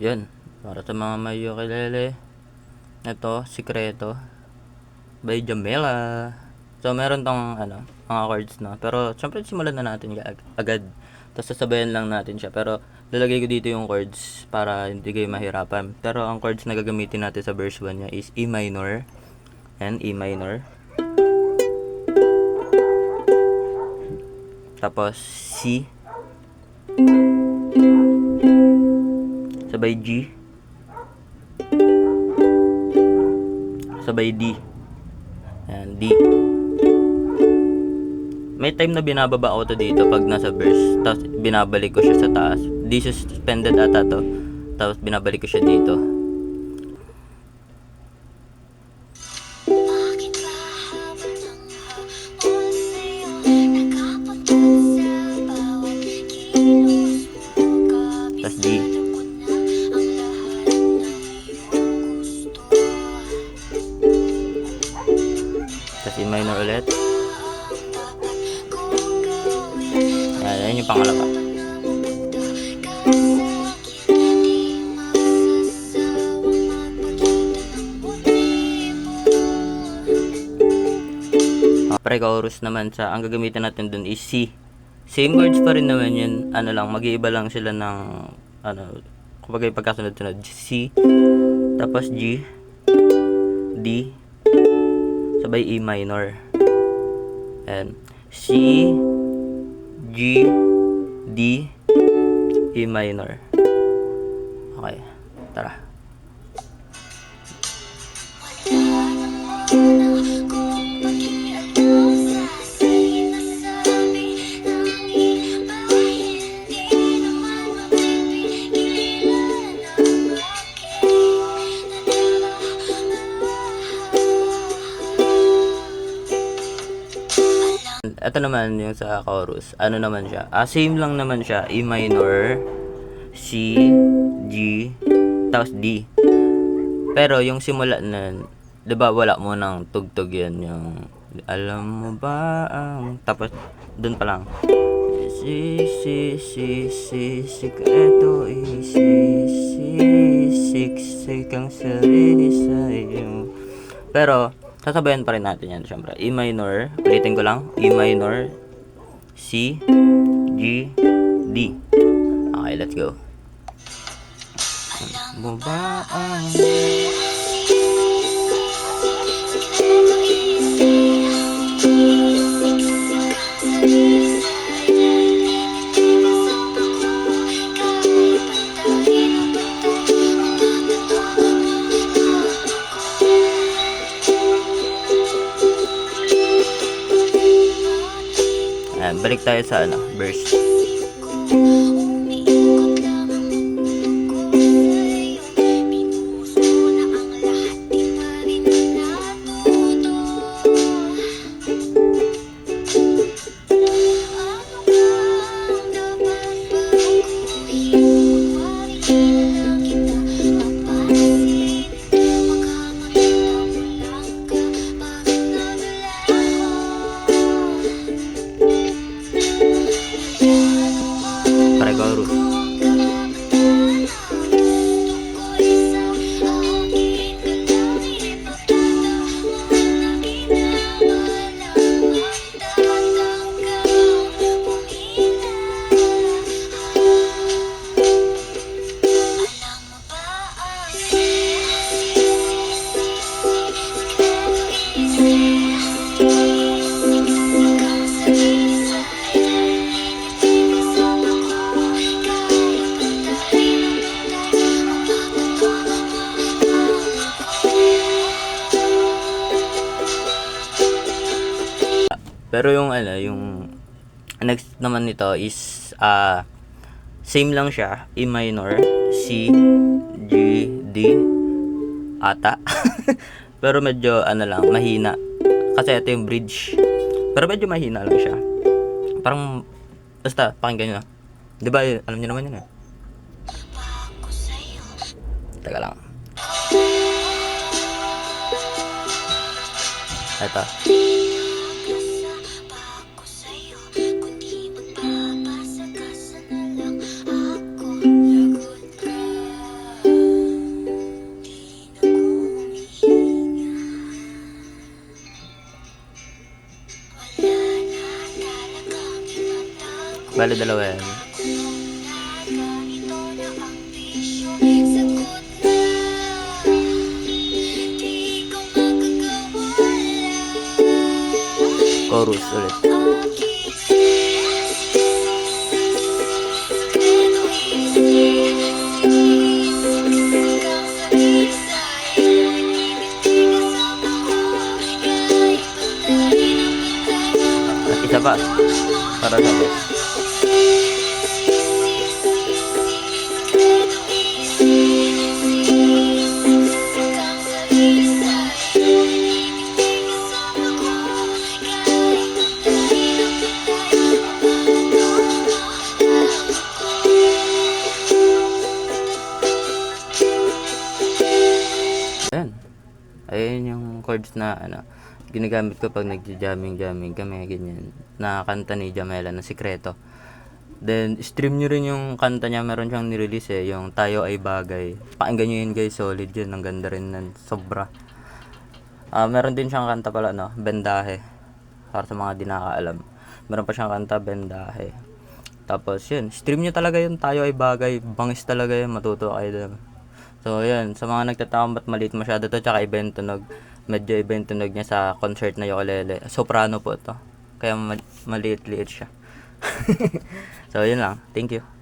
Yan, para sa mga may ukulele. Ito, Sikreto by Jamela. So, meron tong mga chords na. Pero, syempre, simulan na natin agad. Tapos, sasabayan lang natin siya. Pero, lalagay ko dito yung chords para hindi kayo mahirapan. Pero, ang chords na gagamitin natin sa verse 1 niya is E minor. And E minor. Tapos, C. Sabay G. Sabay D. Ayan, D. May time na binababa ako to dito pag nasa verse. Tapos binabalik ko siya sa taas. D suspended ata to. Tapos binabalik ko siya dito. Tapos D. Tapos E minor ulit. Ayan yung pangalawa. Pre-chorus naman sa ang gagamitin natin dun is C. Same chords pa rin naman yun. Mag-iiba lang sila ng kapag yung pagkasunod-sunod. C, tapos G, D, sabay E minor. And C, G, D, E minor. Okay, tara. Ito naman yung sa chorus. Ano naman siya? Same lang naman siya. E minor, C, G, tapos D. Pero yung simula nun, 'di ba wala mo nang tugtog 'yan, yung alam mo ba ang tapos doon pa lang. Sikreto siksik ang sarili sa iyo. Pero sasabayan pa rin natin yan, syempre. E minor, ulitin ko lang. E minor, C, G, D. Okay, let's go. Alam mo ba ang balik tayo sa verse. Pero yung next naman nito is same lang siya, E minor, C, G, D ata. Pero medyo lang, mahina. Kasi ito yung bridge. Pero medyo mahina lang siya. Parang basta pakinggan niyo na. 'Di ba? Alam niyo naman 'yun eh. Teka lang. Ito. Bali, dalawa yan. Chorus ulit. At isa pa, para sa best. Ayan. Ayun yung chords na ginagamit ko pag nagja-jamming kami, ganyan. Na kanta ni Jamela na Sikreto. Then, stream nyo rin yung kanta niya. Meron siyang nirelease yung Tayo Ay Bagay. Pakinggan nyo yun guys, solid yun. Ang ganda rin nun, sobra. Meron din siyang kanta pala, Bendahe. Para sa mga di nakakaalam. Meron pa siyang kanta, Bendahe. Tapos yun, stream nyo talaga yun, Tayo Ay Bagay. Bangis talaga yun, matuto kayo doon. So, yun. Sa mga nagtatakam ba't maliit masyado to, tsaka iba yung tunog. Medyo iba yung tunog niya sa concert na ukulele. Soprano po to. Kaya maliit-liit siya. So, yun lang. Thank you.